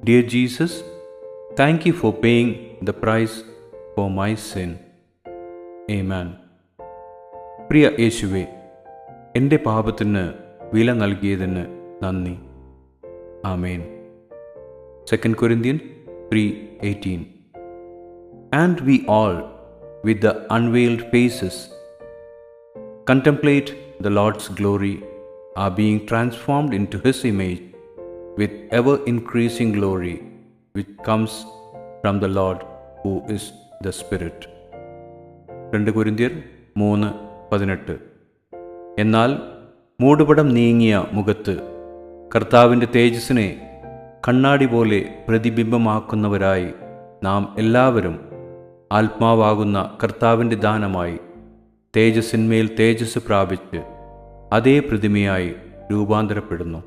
Dear Jesus, thank you for paying the price for my sin. Amen. പ്രിയ യേശുവേ, എൻ്റെ പാപത്തിന് വില നൽകിയതിന് നന്ദി. ആമേൻ. 2 Corinthians 3:18. And we all, with the unveiled faces, contemplate the Lord's glory, are being transformed into His image with ever-increasing glory, which comes from the Lord who is the Spirit. 2 Corinthians 3:18. എന്നാൽ മൂടുപടം നീങ്ങിയ മുഖത്ത് കർത്താവിൻ്റെ തേജസ്സിനെ കണ്ണാടി പോലെ പ്രതിബിംബമാക്കുന്നവരായി നാം എല്ലാവരും ആത്മാവാകുന്ന കർത്താവിൻ്റെ ദാനമായി തേജസ്സിന്മേൽ തേജസ് പ്രാപിച്ച് അതേ പ്രതിമയായി രൂപാന്തരപ്പെടുന്നു.